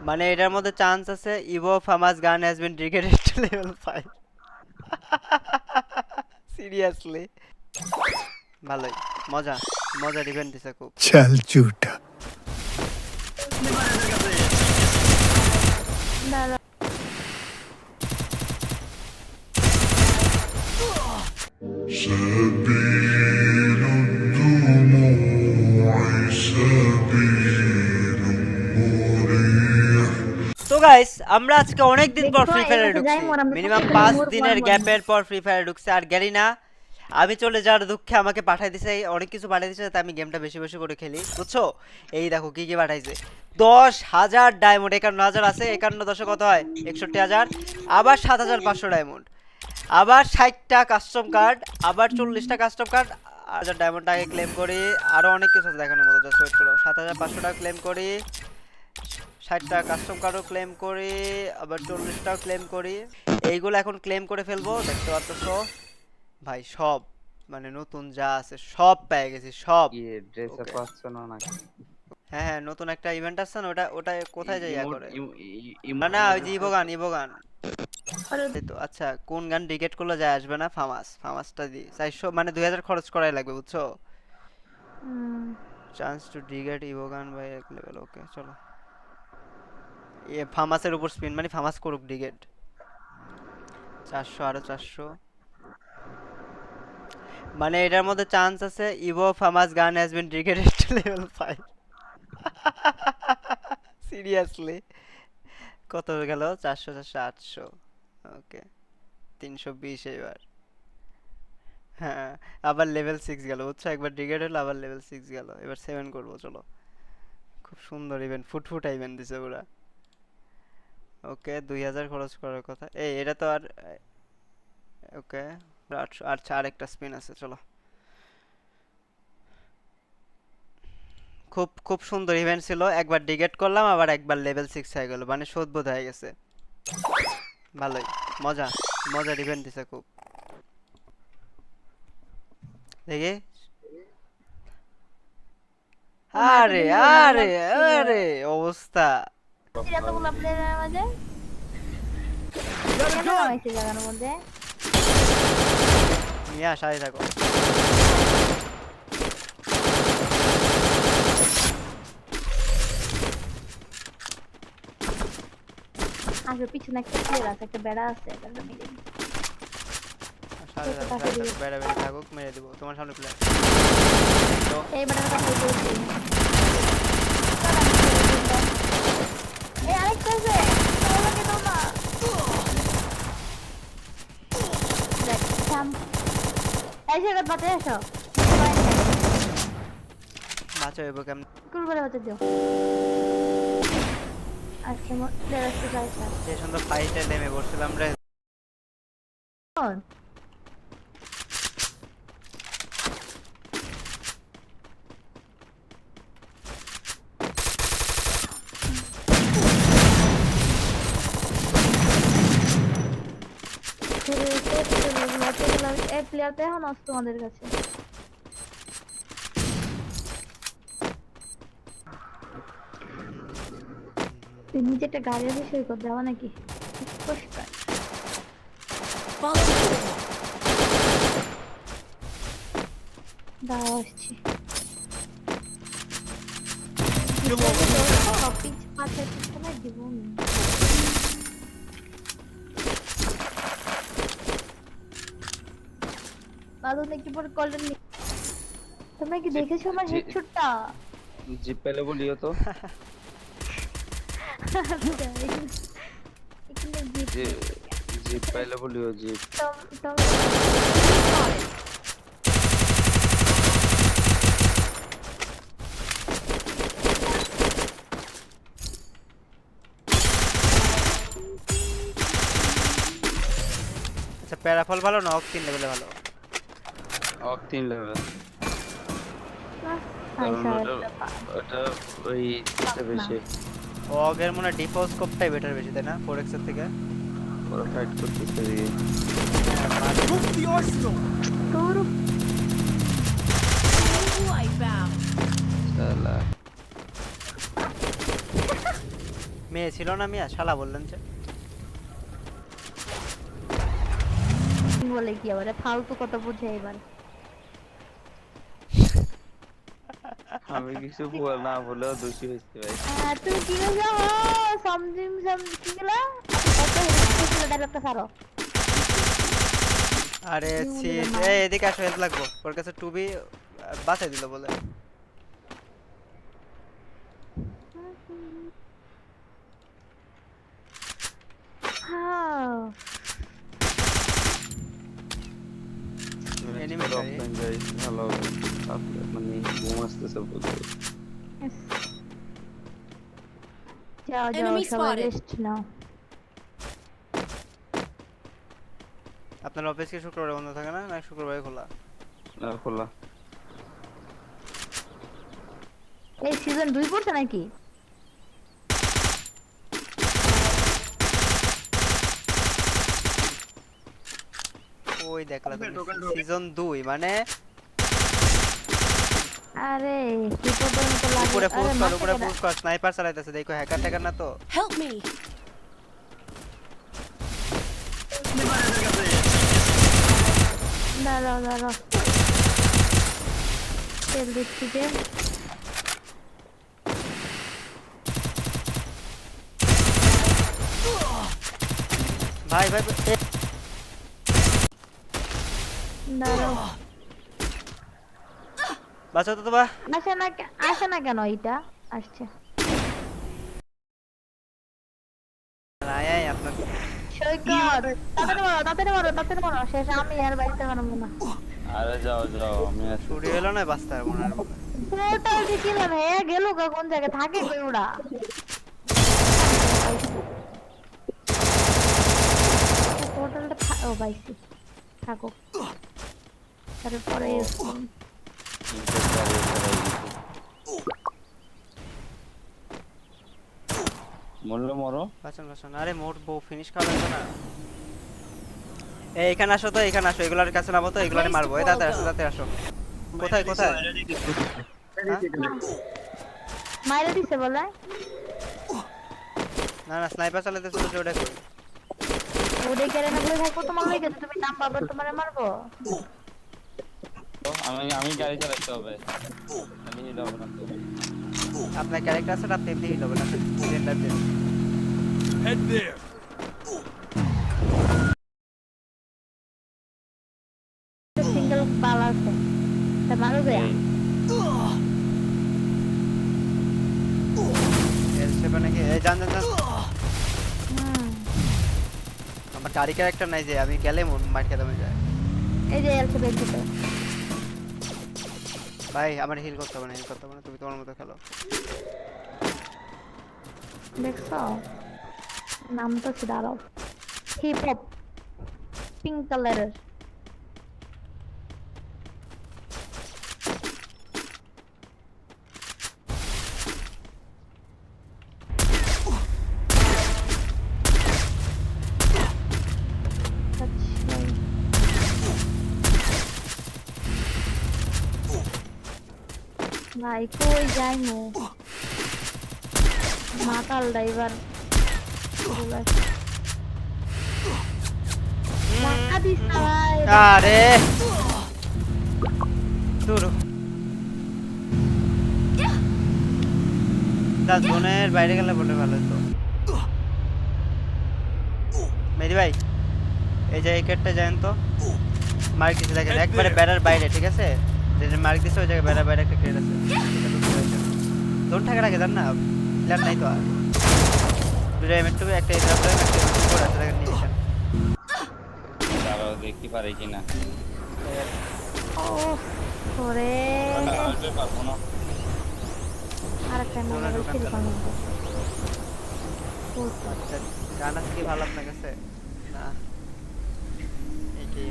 মানে এটার মধ্যে চান্স আছে evo famous gun has been degraded to level 5। Seriously ভালোই, মজা মজার ইভেন্ট দিছে খুব। चल झूठा দাঁড়া سبيل الدموع سبيل مريح তো গাইস আমরা আজকে অনেক দিন পর দেখো, ফ্রি ফায়ারে এবার ঢুকছি, যাই মোর আমরা মিনিমাম প্রত্যেকটা 5 মোর দিনের one গ্যাপের পর ফ্রি ফায়ারে ঢুকছে। আর গেরি না, আমি চলে যাওয়ার দুঃখে আমাকে পাঠাই দিছে অনেক কিছু পাঠাই দিছে, যাতে আমি গেমটা বেশি বেশি করে খেলি, বুঝছো? এই দেখো কি কি পাঠাইছে। 10,000 ডায়মন্ড, 51,000 আছে, 51 কত হয় 61,000, আবার 7,500 ডায়মন্ড, আবার 60টা কাস্টম কার্ড, আবার 40টা কাস্টম কার্ড, 1000 ডায়মন্ড আগে ক্লেম করি, আরো অনেক কিছু আছে দেখানোর মতো, জাস্ট ওয়েট করো। 7,500 টাকা ক্লেম করি, 60টা কাস্টম কার্ডও ক্লেম করি, আবার 40টাও ক্লেম করি। এইগুলো এখন ক্লেম করে ফেলবো, দেখতে পাচ্ছো ভাই। সব মানে নতুন যা আছে সব পেয়ে গেছি, সব। কি ড্রেস আপ Okay. পাচ্ছ না নাকি? হ্যাঁ হ্যাঁ, নতুন একটা ইভেন্ট আসছে না, ওটা ওটা কোথায় যাই ইমোট করে না না, ওই যে ইভোগান ইভোগান। আরে এই তো আচ্ছা, কোন গান ডিগেট করলে যায় আসবে না? ফামাস, ফামাসটা দি 400 মানে 2000 খরচ করাই লাগবে, বুঝছো? চান্স টু ডিগেট ইভোগান বাই এক লেভেল। ওকে চলো, এ ফামাসের উপর স্পিন মানে ফামাস করুক ডিগেট। 400 আরো 400, মানে এটার মধ্যে চান্স আছে evo famous gun has been degraded to level 5। Seriously কত হয়ে গেল? 400 400 800, ওকে 320 এবার। হ্যাঁ, আবার লেভেল 6 গেল, বুঝছো? একবার ডিগ্রেড হলো, আবার লেভেল 6 গেল, এবার 7 করব। চলো, খুব সুন্দর ইভেন্ট, ফুটফুটা ইভেন্ট দিছে পুরা। ওকে 2000 খরচ করার কথা, এই এটা তো আর। ওকে 800, আচ্ছা আরেকটা স্পিন আছে, চলো। খুব খুব সুন্দর ইভেন্ট ছিল, একবার ডিগেট করলাম, আবার একবার লেভেল 6 হয়ে গেল, মানে শোধবোধ হয়ে গেছে। ভালোই, মজা মজার ইভেন্ট দিছে খুব। দেখি, আরে আরে আরে অবস্থা। এতগুলো প্লেয়ারের মাঝে কেন নামাইছে জায়গার মধ্যে? মিয়া সাথে থাকো। আগে পিছনে একটা প্লেয়ার আছে, একটা বেড়া আছে, এটা মেরে দিই। সাথে থাকো, সাথে থাকো, বেড়া বেড়া থাকুক, মেরে দিব। তোমার সামনে প্লেয়ার। এই বেড়ার কথা বলছি। এই আরেকটা আছে, আমাকে দাও না। দেখ থাম, এই জায়গা বাতে আসো, বাঁচা হইব কেমন? কুল করে বাতে দিও। আজকে মোট প্লেয়ার আছে গাইছা। যে সুন্দর ফাইটে নেমে পড়ছিলাম রে। এই প্লেয়ারটা এখন আসতো আমাদের কাছে। তুই নিজে একটা গাড়ির বিষয় কর দেওয়া নাকি পরিষ্কার দাও আসছি। তোমরা কি দেখেছো আমার হেডশটটা? জিপ পেলে বলিও তো। এখানে জিপ জিপ পেলে বলিও জিপ। আচ্ছা প্যারাফল ভালো না অক 3 লেভেলে ভালো? অক 3 লেভেল। ওটা ওই বেশি অগের মনে ডিফল্ট স্কোপটাই বেটার বেশি, তাই না 4x এর থেকে? ওরা ফাইট করতেছে দিয়ে শালা মেয়ে ছিল না মিয়া, শালা বললেন যে। বলে কি আবার ফালতু কথা বুঝে এবার। আমি কিছু না বলেও দোষী হয়েছে ভাই। তুমি কি বলছো? সামথিং কি গেলা? কত হেল্প ডায়লগটা ছাড়ো। আরে তুমি বলে সিট, না। এই এদিকে আসো, হেল্প লাগবো। ওর কাছে টুবি বাঁচাই দিল বলে। হ্যাঁ। এনিমি গাড়ি। অফলাইন যাই ভালো হবে। মানে ঘুম আসতেছে বলতে। যাও যাও Enemy সবাই spotted. রেস্ট নাও। আপনার অফিস কি শুক্রবারে বন্ধ থাকে না, না শুক্রবারে খোলা? খোলা। এই সিজন 2 পড়ছে নাকি? ওই দেখলা তুমি, সিজন 2 মানে আরে কি পর্যন্ত লাগে? উপরে আরে পুশ কর, মাথা উপরে কেটে- পুশ কর, স্নাইপার চালাইতেছে, দেখো হ্যাকার ট্যাকার না তো। Help me. দাঁড়াও দাঁড়াও, তেল দিচ্ছি যে। ভাই ভাই এ, দাঁড়াও, বাঁচাও তো তোমা। আসে না কেন? এটা আসছে। আয় আয় আপনার। সৈকত তাড়াতাড়ি মারো তাড়াতাড়ি মারো, শেষ আমি আর বাড়িতে মারবো না। আরে যাও যাও আমি আছি। ছুরি হলো না বাঁচতে পারবো না আর বলে। পোর্টাল দিছিলাম, হ্যাঁ গেল গা কোন জায়গায় থাকে কই ওরা? পোর্টালটা ও পাইছি, থাকো তারপরে মরলে মরো। বাঁচান বাঁচান, আরে মোট বউ ফিনিশ খাওয়া লাগবে না। এই এখানে আসো তো, এখানে আসো, এগুলার কাছে নামো তো, এগুলারে মারবো। এই তাড়াতাড়ি আসো, তাড়াতাড়ি আসো। কোথায় কোথায়? হ্যাঁ? মাইরা দিছে বলে। না না, স্নাইপার চালাইতেছিল যে, ওটা কই? ওরে কেড়ে না বলে থাকবো তোমার লইগে, তুমি নাম পাবে তোমারে মারবো। আমি গাড়ি চালাতে হবে। আমি হিল হবে না তো। আপনার ক্যারেক্টার আছে, আপনি এমনি হিল হবেন, আপনি জেন্ডার দেন। Head there. সিঙ্গেল বাল আছে, তা মারো দেয়া। এর সেবা নাকি? এই জান জান জান। হুম, আমার গাড়ি ক্যারেক্টার নাই যে, আমি গেলে মার খেতে হবে যায়। এই যে এলসে বেঁচেছে। ভাই আমার হিল করতে হবে না, হিল করতে হবে না, তুমি তোমার মতো খেলো। দেখছো নাম তো ছিল দাঁড়াও, হিপ হপ পিঙ্ক কালারের। ভাই কই যাইমু? মাতাল ড্রাইভার টাকা দিস না ভাই। আরে দূর দা, জোনের বাইরে গেলে বলে ভালো হতো। মেরি ভাই, এই যে এই কেটটা যান তো, মার্ক দিতে দেখেন একবারে বেড়ার বাইরে, ঠিক আছে? যে মার্ক দিছে ওই জায়গায় বেড়ার বাইরে একটা কেট আছে। জোন থাকার আগে জান না, প্ল্যান নাই তো আর। দুটো এমএট টু একটা ইন্দ্রা প্লেন, একটা এমএট টু আছে, দেখেন নিশান। দাঁড়াও দেখতে পারে কিনা। ও ওরে আসতে পারবো না। আরেকটা নাম্বার দোকান ছিল চালাও। কোন? আচ্ছা, গান আছে কি ভালো আপনার কাছে? না এইটাই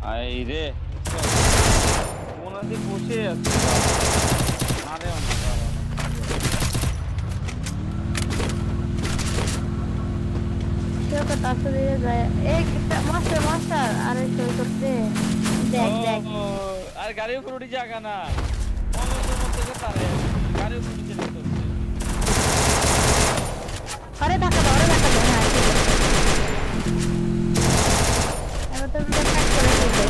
আই রে কোনাতে বসে আছে আরে কেউ তো তার সাথে যায় এই মাস্টার মাস্টার আরে সই করতে দেখ দেখ আর গাড়ির উপর উঠে জায়গা না অনেকের মধ্যে তারে গাড়ির উপর উঠে চলে করছে আরে ধাক্কা দাও হ্যাঁ ঠিক আছে এবার তো ব্যাক করে দিতে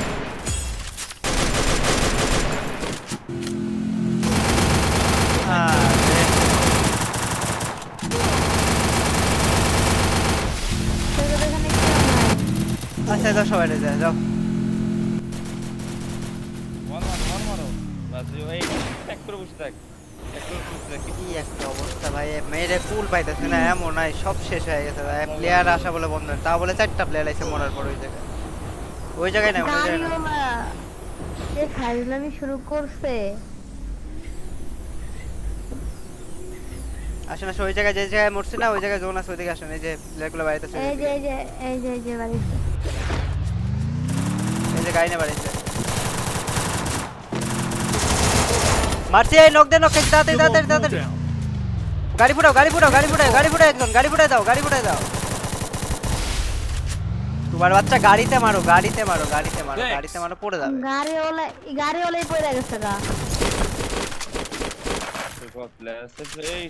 আচ্ছা যাও সবাই যায় যাও। মর মারো বাস এই ট্যাক করে বসে থাক ট্যাক করে বসে থাক কি একটা অবস্থা ভাই, মেয়েরে কুল পাইতেছে না, এমন নাই সব শেষ হয়ে গেছে ভাই। প্লেয়ার আসা বলে বন্ধ, তা বলে 4টা প্লেয়ার আইছে মরার পর ওই জায়গায় না, ওই জায়গায় না। গাড়িওয়ালা যে ফাইজলামি শুরু করছে আসেন আসেন, ওই জায়গায় যে জায়গায় মরছি না ওই জায়গায় জোন আছে, ওইদিকে আসেন। এই যে প্লেয়ারগুলো বাড়িতে চলে এই যে এই যে এই যে এই যে বাড়িতে এই যে গাড়ি না বাড়িতে মারছি। এই নক দে, নক খেতে তাড়াতাড়ি You're all তাড়াতাড়ি cooled তাড়াতাড়ি। down. গাড়ি ফুটাও গাড়ি ফুটাও গাড়ি ফুটাও গাড়ি ফুটাও, একজন গাড়ি ফুটাই দাও, গাড়ি ফুটাই দাও। তোমার বাচ্চা গাড়িতে মারো, গাড়িতে মারো, গাড়িতে মারো, Thanks. গাড়িতে মারো, পড়ে যাবে। গাড়িওয়ালাই পড়ে গেছে গা কত প্লেয়ার আছে এই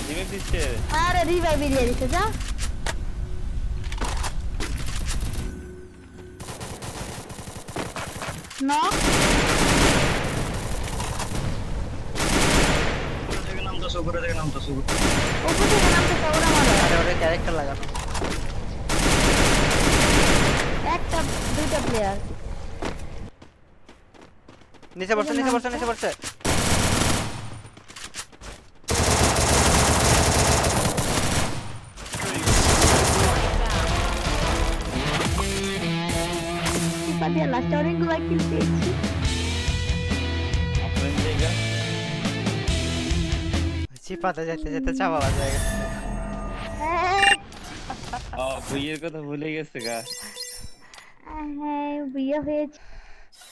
দিবে দিচ্ছে আরে রিভাইভ দিয়ে দিছে যা ন উপরে থেকে নামতেছে ওরা মারো আরে ওরে ক্যারেক্টার লাগানো। একটা দুইটা প্লেয়ার নিচে বসে নিচে বসে নিচে বসে। পাটিয়া লাস্ট অনেকগুলো কিল পেয়েছি আপনার জায়গা চিপাতে যেতে যেতে চাপা বাজে হয়ে গেছে। ও বিয়ের কথা ভুলে গেছে গা হ্যাঁ বিয়ে হয়েছে